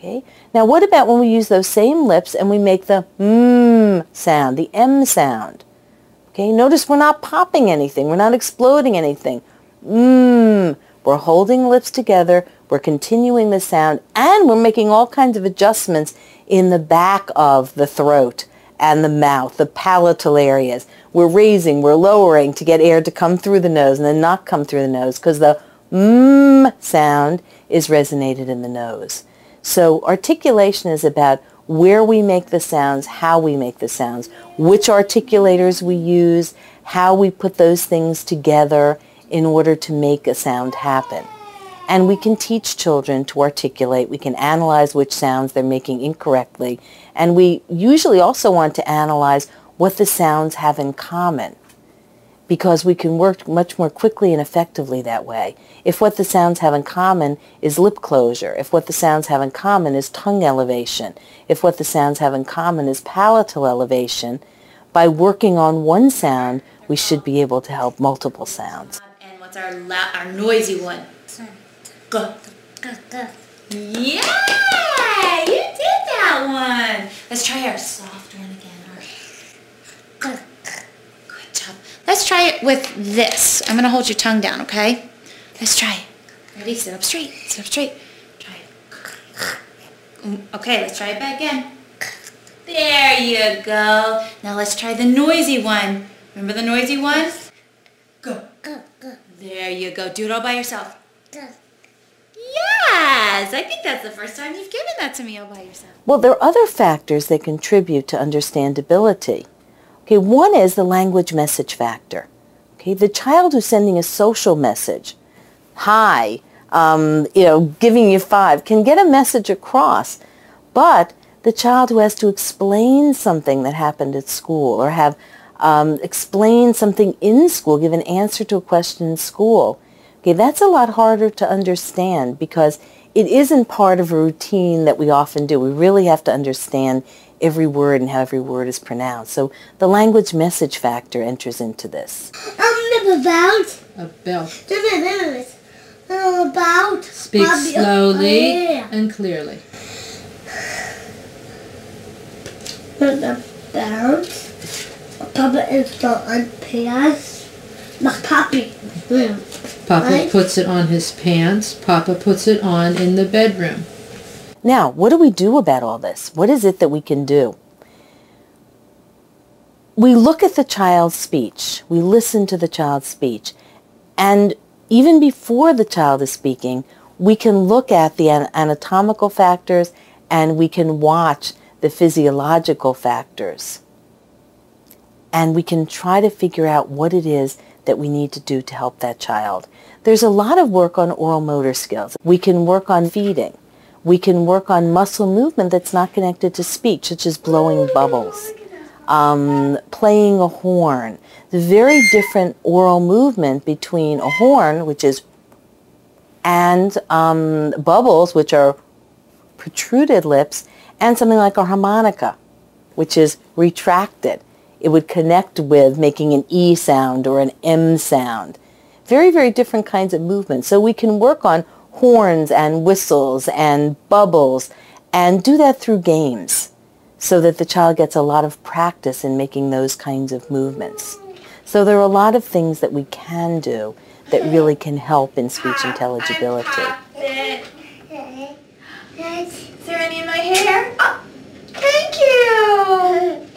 Okay? Now what about when we use those same lips and we make the sound, the M sound? Okay? Notice we're not popping anything. We're not exploding anything. We're holding lips together. We're continuing the sound, and we're making all kinds of adjustments in the back of the throat and the mouth, the palatal areas. We're raising, we're lowering to get air to come through the nose and then not come through the nose, because the sound is resonated in the nose. So articulation is about where we make the sounds, how we make the sounds, which articulators we use, how we put those things together in order to make a sound happen. And we can teach children to articulate. We can analyze which sounds they're making incorrectly. And we usually also want to analyze what the sounds have in common, because we can work much more quickly and effectively that way. If what the sounds have in common is lip closure, if what the sounds have in common is tongue elevation, if what the sounds have in common is palatal elevation, by working on one sound, we should be able to help multiple sounds. And what's our noisy one? G. Yeah! You did that one! Let's try our soft one again. Good job. Let's try it with this. I'm going to hold your tongue down, okay? Let's try it. Ready? Sit up straight. Sit up straight. Try it. Okay, let's try it back again. There you go. Now let's try the noisy one. Remember the noisy one? Go. There you go. Do it all by yourself. Yes! I think that's the first time you've given that to me all by yourself. Well, there are other factors that contribute to understandability. Okay, one is the language message factor. Okay, the child who's sending a social message, hi, giving you 5, can get a message across, but the child who has to explain something that happened at school, or have explained something in school, give an answer to a question in school, okay, that's a lot harder to understand, because it isn't part of a routine that we often do. We really have to understand every word and how every word is pronounced. So the language message factor enters into this. A belt. About. Speak slowly and clearly. About. Papa is on pants. Papi. Papa puts it on his pants. Papa puts it on in the bedroom. Now, what do we do about all this? What is it that we can do? We look at the child's speech. We listen to the child's speech. And even before the child is speaking, we can look at the anatomical factors, and we can watch the physiological factors. And we can try to figure out what it is that we need to do to help that child. There's a lot of work on oral motor skills. We can work on feeding. We can work on muscle movement that's not connected to speech, such as blowing bubbles, playing a horn. The very different oral movement between a horn, which is, and bubbles, which are protruded lips, and something like a harmonica, which is retracted. It would connect with making an E sound or an M sound. Very, very different kinds of movements. So we can work on horns and whistles and bubbles and do that through games so that the child gets a lot of practice in making those kinds of movements. So there are a lot of things that we can do that really can help in speech intelligibility. Is there any in my hair? Oh, thank you!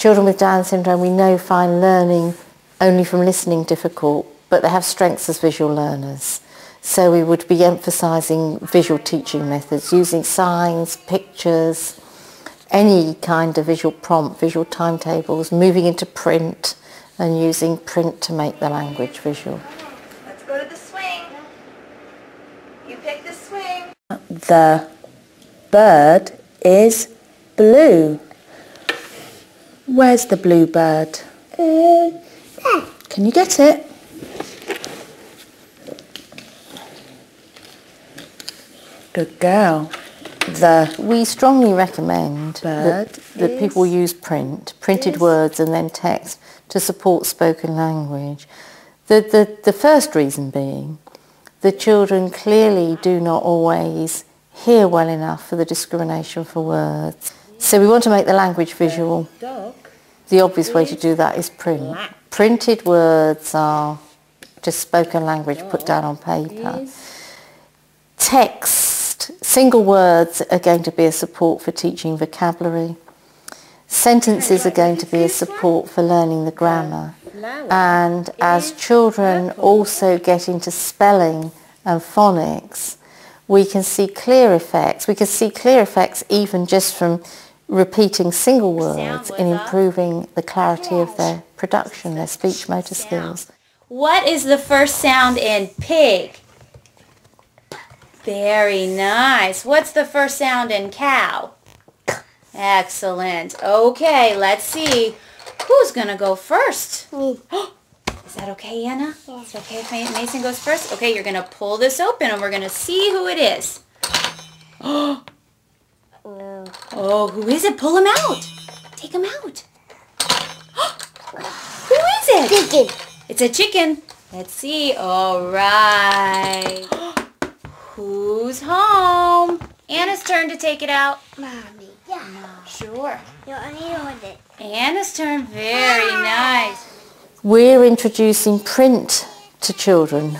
Children with Down syndrome, we know, find learning only from listening difficult, but they have strengths as visual learners. So we would be emphasising visual teaching methods, using signs, pictures, any kind of visual prompt, visual timetables, moving into print and using print to make the language visual. Let's go to the swing. You pick the swing. The bird is blue. Where's the blue bird? Can you get it? Good girl. We strongly recommend that people use printed words and then text to support spoken language. The first reason being the children clearly do not always hear well enough for the discrimination for words. So we want to make the language visual. The obvious way to do that is print. Printed words are just spoken language put down on paper. Text, single words are going to be a support for teaching vocabulary. Sentences are going to be a support for learning the grammar. And as children also get into spelling and phonics, we can see clear effects. We can see clear effects even just from repeating single words in improving the clarity of their production, their speech motor skills. What is the first sound in pig? Very nice. What's the first sound in cow? Excellent. Okay, let's see. Who's going to go first? Me. Is that okay, Anna? Yeah. Is it okay if Mason goes first? Okay, you're going to pull this open and we're going to see who it is. Oh, who is it? Pull him out. Take him out. Who is it? Chicken. It's a chicken. Let's see. All right. Who's home? Anna's turn to take it out. Mommy. Yeah. Sure. You only hold it. Anna's turn. Very nice. We're introducing print to children.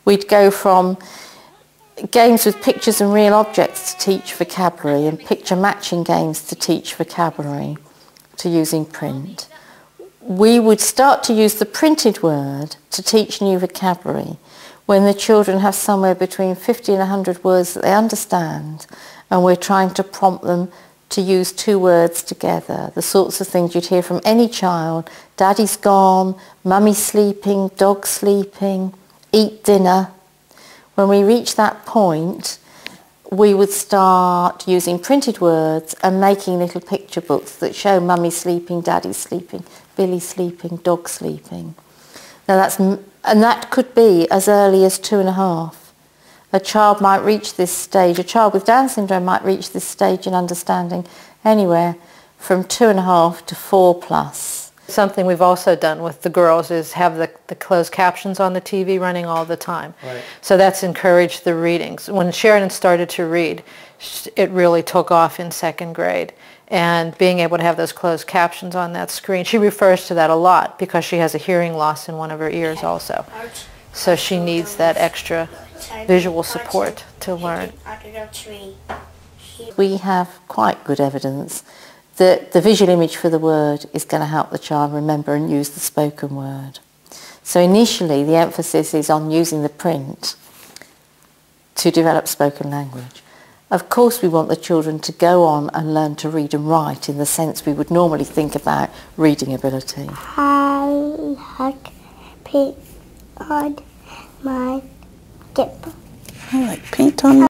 We'd go from games with pictures and real objects to teach vocabulary and picture matching games to teach vocabulary to using print. We would start to use the printed word to teach new vocabulary when the children have somewhere between 50 and 100 words that they understand, and we're trying to prompt them to use two words together, the sorts of things you'd hear from any child: daddy's gone, mummy's sleeping, dog's sleeping, eat dinner. When we reach that point, we would start using printed words and making little picture books that show mummy sleeping, daddy sleeping, Billy sleeping, dog sleeping. Now that could be as early as 2.5. A child might reach this stage, a child with Down syndrome might reach this stage in understanding anywhere from 2.5 to 4+. Something we've also done with the girls is have the closed captions on the TV running all the time. Right. So that's encouraged the readings. When Sheridan started to read, it really took off in 2nd grade. And being able to have those closed captions on that screen, she refers to that a lot because she has a hearing loss in one of her ears also. So she needs that extra visual support to learn. We have quite good evidence that the visual image for the word is going to help the child remember and use the spoken word. So initially the emphasis is on using the print to develop spoken language. Of course we want the children to go on and learn to read and write in the sense we would normally think about reading ability. I like paint on my dip. I like paint on